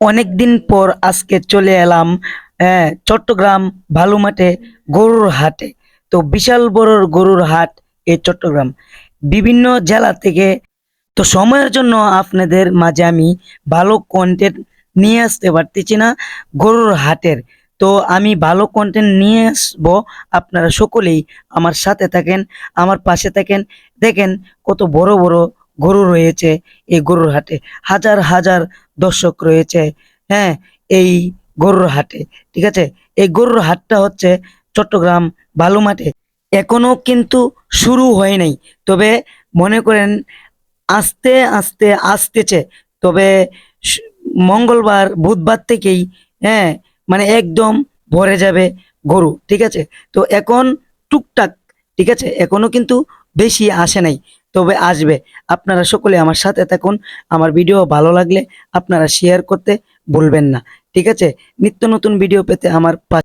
অনেক দিন পর আজকে চলে এলাম চট্টগ্রাম বালুমাঠে গরুর হাটে। তো বিশাল বড় গরুর হাট এই চট্টগ্রাম, বিভিন্ন জেলা থেকে। তো সময়ের জন্য আপনাদের মাঝে আমি ভালো কন্টেন্ট নিয়ে আসতে পারতেছি না গরুর হাটের। তো আমি ভালো কন্টেন্ট নিয়ে আসবো, আপনারা সকলেই আমার সাথে থাকেন, আমার পাশে থাকেন। দেখেন কত বড় বড় গরু রয়েছে এই গরুর হাটে, হাজার হাজার দর্শক রয়েছে। হ্যাঁ, এই গরুর হাটে, ঠিক আছে। এই গরুর হাটটা হচ্ছে চট্টগ্রাম বালুমাঠে, এখনো কিন্তু শুরু হয় নাই। তবে মনে করেন আস্তে আস্তে আসতেছে। তবে স- মঙ্গলবার বুধবার থেকেই, হ্যাঁ, মানে একদম ভরে যাবে গরু, ঠিক আছে। তো এখন টুকটাক, ঠিক আছে, এখনো কিন্তু বেশি আসে নাই, তবে আসবে। আপনারা সকলে আমার সাথে থাকুন। আমার ভিডিও ভালো লাগলে আপনারা শেয়ার করতে ভুলবেন না, ঠিক আছে। নিত্য নতুন ভিডিও পেতে আমার